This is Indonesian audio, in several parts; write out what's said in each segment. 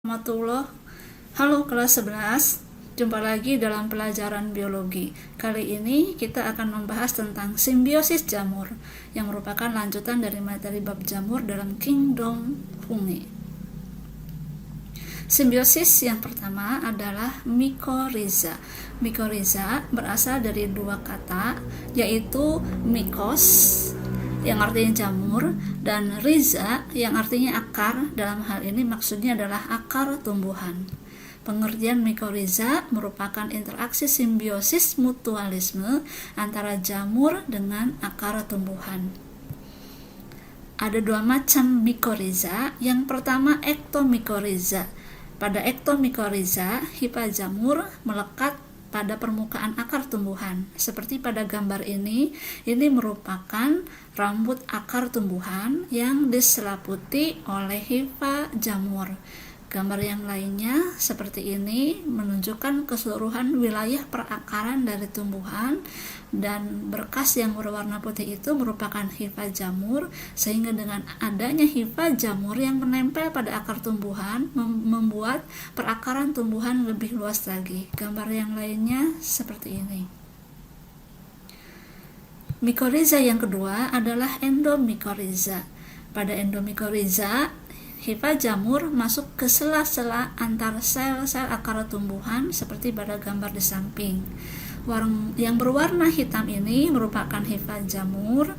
Warahmatullah. Halo kelas 11, jumpa lagi dalam pelajaran biologi. Kali ini kita akan membahas tentang simbiosis jamur yang merupakan lanjutan dari materi bab jamur dalam Kingdom Fungi. Simbiosis yang pertama adalah mycorrhiza. Mycorrhiza berasal dari dua kata, yaitu mycos yang artinya jamur dan rhiza yang artinya akar. Dalam hal ini maksudnya adalah akar tumbuhan. Pengertian mycorrhiza merupakan interaksi simbiosis mutualisme antara jamur dengan akar tumbuhan. Ada dua macam mycorrhiza. Yang pertama ektomycorrhiza. Pada ektomycorrhiza, hifa jamur melekat pada permukaan akar tumbuhan. Seperti pada gambar ini merupakan rambut akar tumbuhan yang diselaputi oleh hifa jamur. Gambar yang lainnya seperti ini menunjukkan keseluruhan wilayah perakaran dari tumbuhan, dan berkas yang berwarna putih itu merupakan hifa jamur, sehingga dengan adanya hifa jamur yang menempel pada akar tumbuhan membuat perakaran tumbuhan lebih luas lagi. Gambar yang lainnya seperti ini. Mycorrhiza yang kedua adalah endomycorrhiza. Pada endomycorrhiza, hifa jamur masuk ke sela-sela antar sel-sel akar tumbuhan seperti pada gambar di samping. Yang berwarna hitam ini merupakan hifa jamur.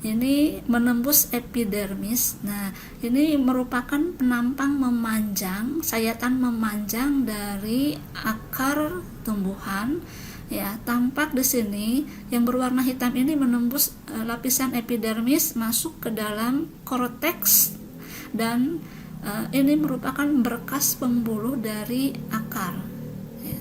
Ini menembus epidermis. Nah, ini merupakan penampang memanjang, sayatan memanjang dari akar tumbuhan. Ya, tampak di sini yang berwarna hitam ini menembus lapisan epidermis masuk ke dalam korteks, dan ini merupakan berkas pembuluh dari akar. Ya,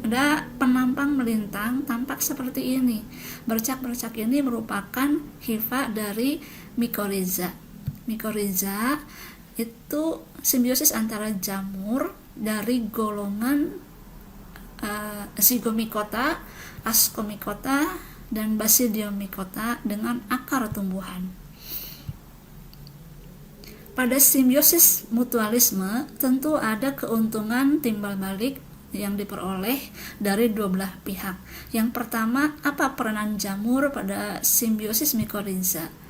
ada penampang melintang tampak seperti ini. Bercak-bercak ini merupakan hifa dari mycorrhiza. Mycorrhiza itu simbiosis antara jamur dari golongan Zygomycota, Ascomycota, dan Basidiomycota dengan akar tumbuhan. Pada simbiosis mutualisme tentu ada keuntungan timbal balik yang diperoleh dari dua belah pihak. Yang pertama, apa peranan jamur pada simbiosis mycorrhiza?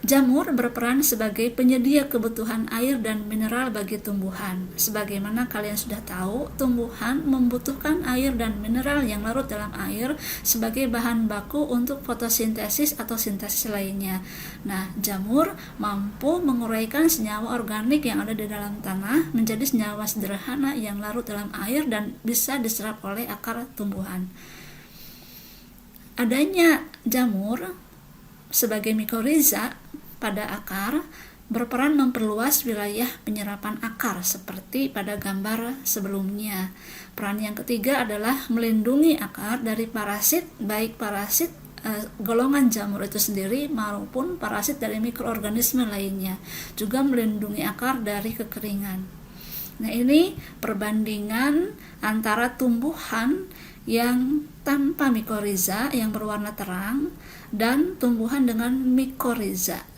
Jamur berperan sebagai penyedia kebutuhan air dan mineral bagi tumbuhan. Sebagaimana kalian sudah tahu, tumbuhan membutuhkan air dan mineral yang larut dalam air sebagai bahan baku untuk fotosintesis atau sintesis lainnya. Nah, jamur mampu menguraikan senyawa organik yang ada di dalam tanah menjadi senyawa sederhana yang larut dalam air dan bisa diserap oleh akar tumbuhan. Adanya jamur sebagai mycorrhiza pada akar berperan memperluas wilayah penyerapan akar seperti pada gambar sebelumnya. Peran yang ketiga adalah melindungi akar dari parasit, baik parasit golongan jamur itu sendiri maupun parasit dari mikroorganisme lainnya. Juga melindungi akar dari kekeringan. Nah, ini perbandingan antara tumbuhan yang tanpa mycorrhiza yang berwarna terang dan tumbuhan dengan mycorrhiza.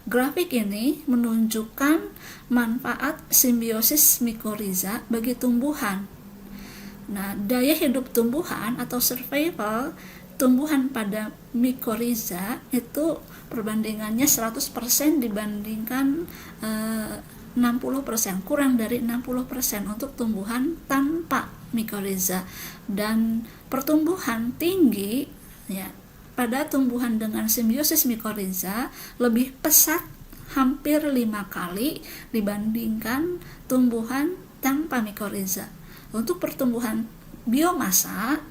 Grafik ini menunjukkan manfaat simbiosis mycorrhiza bagi tumbuhan. Nah, daya hidup tumbuhan atau survival tumbuhan pada mycorrhiza itu perbandingannya 100% dibandingkan 60%, kurang dari 60% untuk tumbuhan tanpa mycorrhiza, dan pertumbuhan tinggi ya pada tumbuhan dengan simbiosis mycorrhiza lebih pesat hampir 5 kali dibandingkan tumbuhan tanpa mycorrhiza. Untuk pertumbuhan biomasa,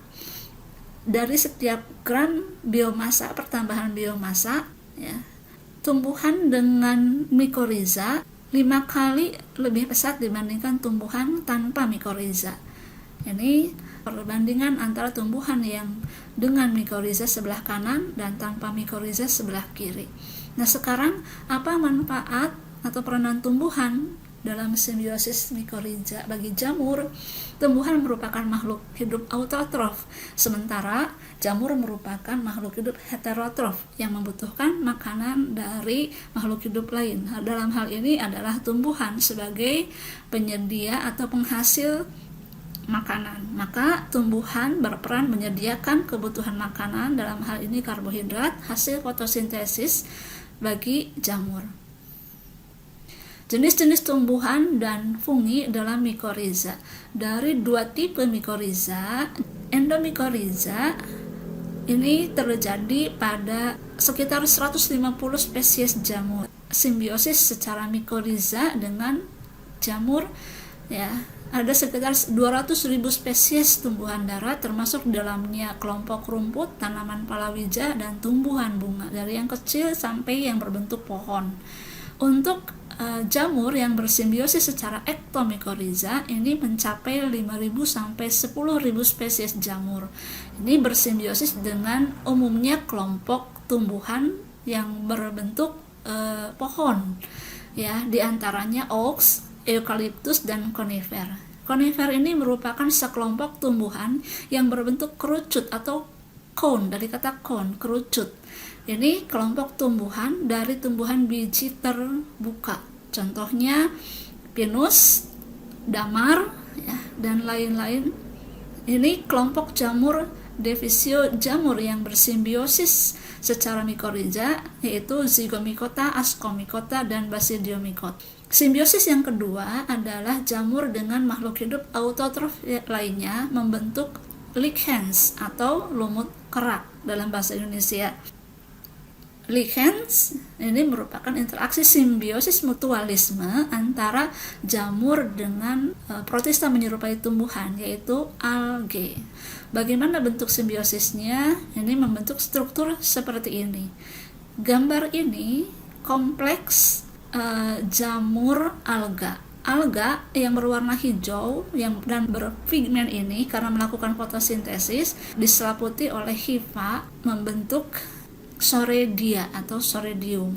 dari setiap gram biomasa, pertambahan biomasa ya, tumbuhan dengan mycorrhiza 5 kali lebih pesat dibandingkan tumbuhan tanpa mycorrhiza. Ini perbandingan antara tumbuhan yang dengan mycorrhiza sebelah kanan dan tanpa mycorrhiza sebelah kiri. Nah, sekarang apa manfaat atau peranan tumbuhan dalam simbiosis mikoriza. Bagi jamur, tumbuhan merupakan makhluk hidup autotrof, sementara jamur merupakan makhluk hidup heterotrof yang membutuhkan makanan dari makhluk hidup lain. Dalam hal ini adalah tumbuhan sebagai penyedia atau penghasil makanan. Maka tumbuhan berperan menyediakan kebutuhan makanan, dalam hal ini karbohidrat, hasil fotosintesis bagi jamur. Jenis-jenis tumbuhan dan fungi dalam mikoriza. Dari dua tipe mikoriza, endomikoriza ini terjadi pada sekitar 150 spesies jamur. Simbiosis secara mikoriza dengan jamur, ya, ada sekitar 200.000 spesies tumbuhan darat, termasuk dalamnya kelompok rumput, tanaman palawija, dan tumbuhan bunga, dari yang kecil sampai yang berbentuk pohon. Untuk jamur yang bersimbiosis secara ektomikoriza ini mencapai 5.000 sampai 10.000 spesies jamur. Ini bersimbiosis dengan umumnya kelompok tumbuhan yang berbentuk pohon, ya, diantaranya oaks, eukaliptus, dan konifer. Konifer ini merupakan sekelompok tumbuhan yang berbentuk kerucut atau cone, dari kata cone, kerucut. Ini kelompok tumbuhan dari tumbuhan biji terbuka. Contohnya pinus, damar, ya, dan lain-lain. Ini kelompok jamur Divisio jamur yang bersimbiosis secara mikoriza, yaitu Zygomicota, Ascomicota, dan Basidiomycota. Simbiosis yang kedua adalah jamur dengan makhluk hidup autotrof lainnya membentuk lichens atau lumut kerak dalam bahasa Indonesia. Lichens ini merupakan interaksi simbiosis mutualisme antara jamur dengan protista menyerupai tumbuhan, yaitu algae. Bagaimana bentuk simbiosisnya? Ini membentuk struktur seperti ini. Gambar ini kompleks jamur alga. Alga yang berwarna hijau dan berpigmen ini karena melakukan fotosintesis diselimuti oleh hifa membentuk Soredia atau Soredium.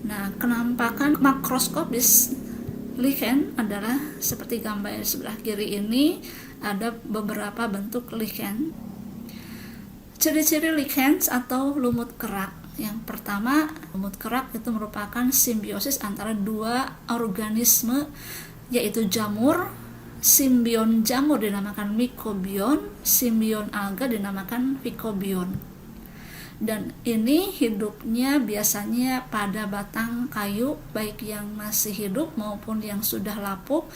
Nah, kenampakan makroskopis lichen adalah seperti gambar sebelah kiri ini, ada beberapa bentuk lichen. Ciri-ciri lichens atau lumut kerak. Yang pertama, lumut kerak itu merupakan simbiosis antara dua organisme, yaitu jamur. Simbion jamur dinamakan mycobion, simbion alga dinamakan phycobion. Dan ini hidupnya biasanya pada batang kayu, baik yang masih hidup maupun yang sudah lapuk,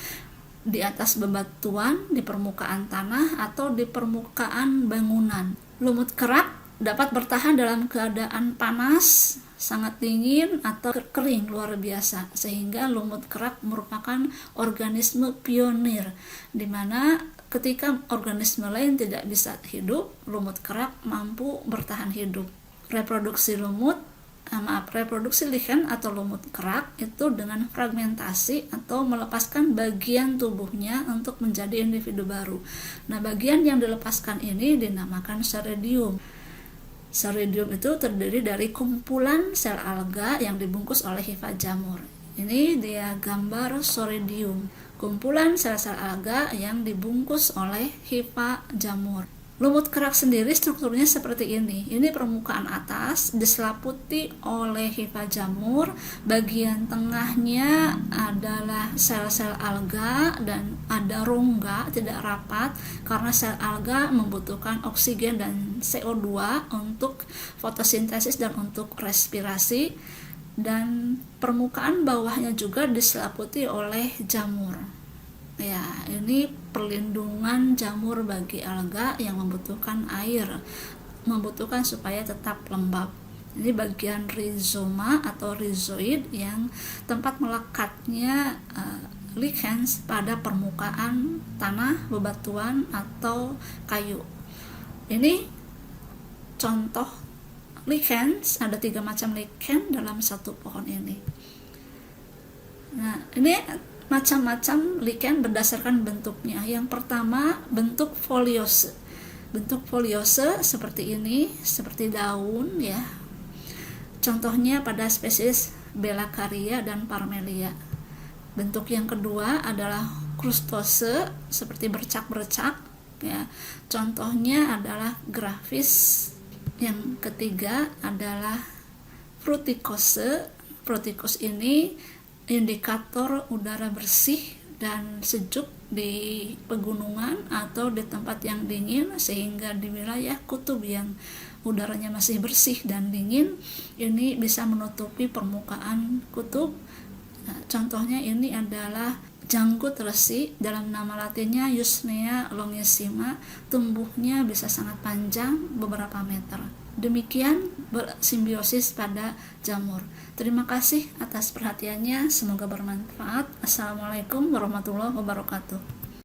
di atas bebatuan, di permukaan tanah, atau di permukaan bangunan. Lumut kerak dapat bertahan dalam keadaan panas, sangat dingin, atau kering luar biasa, sehingga lumut kerak merupakan organisme pionir, di mana ketika organisme lain tidak bisa hidup, lumut kerak mampu bertahan hidup. Reproduksi lichen atau lumut kerak itu dengan fragmentasi atau melepaskan bagian tubuhnya untuk menjadi individu baru. Nah, bagian yang dilepaskan ini dinamakan Soredium. Soredium itu terdiri dari kumpulan sel alga yang dibungkus oleh hifa jamur. Ini dia gambar Soredium, kumpulan sel-sel alga yang dibungkus oleh hifa jamur. Lumut kerak sendiri strukturnya seperti ini. Ini permukaan atas diselimuti oleh hifa jamur, bagian tengahnya adalah sel-sel alga dan ada rongga tidak rapat karena sel alga membutuhkan oksigen dan CO2 untuk fotosintesis dan untuk respirasi, dan permukaan bawahnya juga diselimuti oleh jamur. Ya, ini perlindungan jamur bagi alga yang membutuhkan air, membutuhkan supaya tetap lembab. Ini bagian rizoma atau rhizoid yang tempat melekatnya lichens pada permukaan tanah, bebatuan, atau kayu. Ini contoh lichens, ada 3 macam lichen dalam satu pohon ini. Nah, ini macam-macam lichen berdasarkan bentuknya. Yang pertama, bentuk foliose. Bentuk foliose seperti ini, seperti daun, ya. Contohnya pada spesies Bellacaria dan Parmelia. Bentuk yang kedua adalah krustose seperti bercak-bercak ya. Contohnya adalah grafis. Yang ketiga adalah frutikose. Frutikose ini indikator udara bersih dan sejuk di pegunungan atau di tempat yang dingin, sehingga di wilayah kutub yang udaranya masih bersih dan dingin ini bisa menutupi permukaan kutub. Nah, contohnya ini adalah janggut resi, dalam nama latinnya Usnea longissima, tumbuhnya bisa sangat panjang beberapa meter. Demikian bersimbiosis pada jamur. Terima kasih atas perhatiannya, semoga bermanfaat. Assalamualaikum warahmatullahi wabarakatuh.